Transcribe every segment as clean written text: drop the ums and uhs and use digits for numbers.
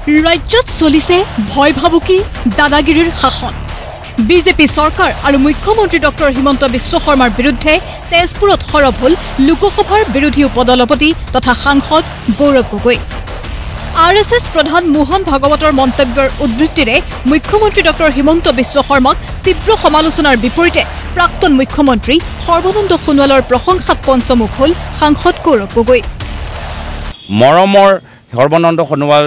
ৰাজ্যত চলিছে ভয় ভাবুকি দাদাগিৰিৰ শাসন বিজেপি চৰকাৰ আৰু মুখ্যমন্ত্ৰী ডক্টৰ হিমন্ত বিশ্ব শৰ্মাৰ বিৰুদ্ধে তেজপুৰত সৰব হল লোকসভাৰ বিৰোধী উপদলপতি তথা সাংসদ গৌৰৱ গগৈ আৰএছএছ প্ৰধান মোহন ভাগৱতৰ মন্তব্যৰ উদ্ধৃতিৰে মুখ্যমন্ত্ৰী ডক্টৰ হিমন্ত বিশ্ব শৰ্মাক তীব্ৰ সমালোচনাৰ বিপৰীতে প্ৰাক্তন মুখ্যমন্ত্ৰী সৰ্বানন্দ সোণোৱালৰ প্ৰশংসাত পঞ্চমুখ হল সাংসদ গৌৰৱ গগৈ মৰমৰ সৰ্বানন্দ সোণোৱাল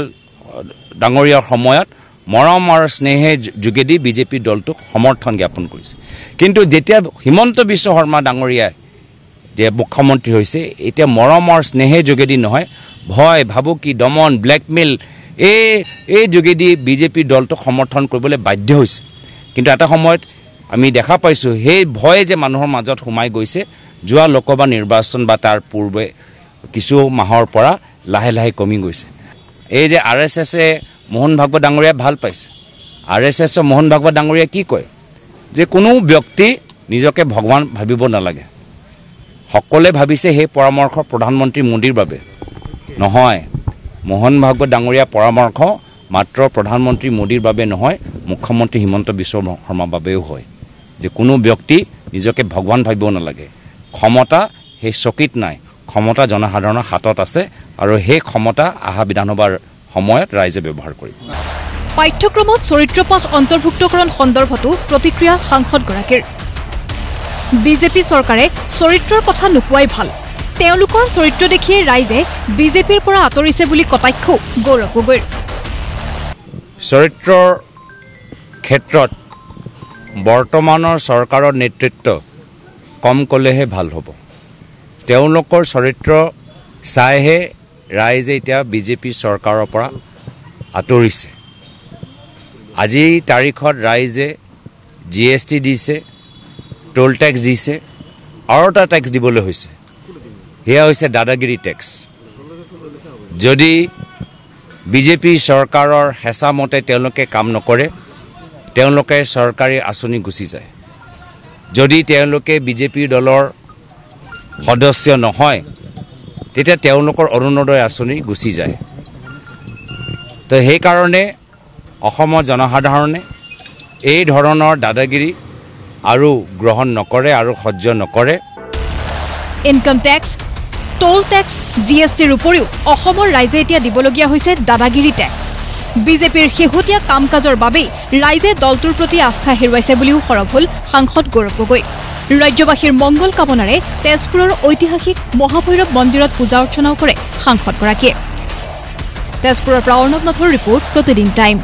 ডাঙৰীয়াৰ সময়ত মৰম আৰু স্নেহে যোগেদি বিজেপি দলটোক সমৰ্থন জ্ঞাপন কৰিছে কিন্তু যেতিয়া হিমন্ত বিশ্ব শৰ্মা ডাঙৰীয়া যে মুখ্যমন্ত্ৰী হৈছে এতিয়া মৰম আৰু স্নেহে যোগেদি নহয় ভয় ভাবুকি দমন ব্লেকমেইল এই যোগেদি বিজেপি দলটোক সমৰ্থন কৰিবলৈ বাধ্য হৈছে কিন্তু এটা সময়ত আমি দেখা পাইছো সেই ভয় যে মানুহৰ মাজত সোমাই গৈছে যোৱা লোকসভা নিৰ্বাচন বা তাৰ পূৰ্বে কিছু মাহৰ পৰা লাহে লাহে কমি গৈছে এই যে আৰএছএছে মোহন ভাগৱত ডাঙৰীয়া ভাল পাইছে আৰএছএছ মোহন ভাগৱত ডাঙৰীয়া কি কয় যে কোনো ব্যক্তি নিজকে ভগৱান ভাবিব নালাগে সকলোৱে ভাবিছে সেই পৰামৰ্শ প্ৰধানমন্ত্ৰী মোদীৰ বাবে নহয় মোহন ভাগৱত ডাঙৰীয়া পৰামৰ্শ মাত্ৰ প্ৰধানমন্ত্ৰী মোদীৰ বাবে নহয় মুখ্যমন্ত্ৰী হিমন্ত বিশ্ব শৰ্মাৰ বাবেও হয় যে কোনো ব্যক্তি নিজকে ভগৱান ভাবিব নালাগে ক্ষমতা সেই চকিত নাই ক্ষমতা জনসাধাৰণৰ হাতত আছে আৰু সেই ক্ষমতা আহা বিধানসভাৰ সময়ত ৰাইজে ব্যৱহাৰ কৰিব পাঠ্যক্ৰমত চৰিত্ৰপাঠ অন্তৰ্ভুক্তকৰণ সন্দৰ্ভতো প্ৰতিক্ৰিয়া সাংসদগৰাকীৰ বিজেপি চৰকাৰে চৰিত্ৰৰ কথা নোকোৱাই ভাল তেওঁলোকৰ চৰিত্ৰ দেখিয়ে ৰাইজে বিজেপিৰ পৰা আঁতৰিছে বুলি কটাক্ষ গৌৰৱ গগৈৰ চৰিত্ৰৰ ক্ষেত্ৰত বৰ্তমানৰ চৰকাৰৰ নেতৃত্ব কম কলেহে ভাল হ'ব তেওঁলোকৰ চৰিত্ৰ চাইহে ৰাইজে এতিয়া বিজেপি চৰকাৰৰ পৰা আঁতৰিছে আজি তাৰিখত ৰাইজে জিএছটি দিছে টোল টেক্স দিছে আৰু এটা টেক্স দিবলৈ হৈছে সেয়া হৈছে দাদাগিৰি টেক্স যদি বিজেপি চৰকাৰৰ হেঁচা মতে তেওঁলোকে কাম নকৰে তেওঁলোকে চৰকাৰী আঁচনি গুচি যায় যদি তেওঁলোকে বিজেপি দলৰ সদস্য নহয় তেতিয়া তেওঁলোকৰ অৰুণোদয় আঁচনি গুচি যায় তো সেইকাৰণে অসমৰ জনসাধাৰণে এই ধৰণৰ দাদাগিৰি আৰু গ্ৰহণ নকৰে আৰু সহ্য নকৰে ইনকাম টেক্স টোল টেক্স জিএছটিৰ উপৰিও অসমৰ ৰাইজে এতিয়া দিবলগীয়া হৈছে দাদাগিৰি টেক্স বিজেপিৰ শেহতীয়া কাম কাজৰ বাবেই ৰাইজে দলটোৰ প্ৰতি আস্থা হেৰুৱাইছে বুলিও সৰব হল সাংসদ গৌৰৱ গগৈ ৰাজ্যবাসীৰ মংগল কামনাৰে তেজপুৰৰ ঐতিহাসিক মহাভৈৰৱ মন্দিৰত পূজা অৰ্চনাও কৰে সাংসদগৰাকীয়ে তেজপুৰৰ পৰা অৰ্ণৱ নাথৰ ৰিপৰ্ট প্ৰতিদিন টাইম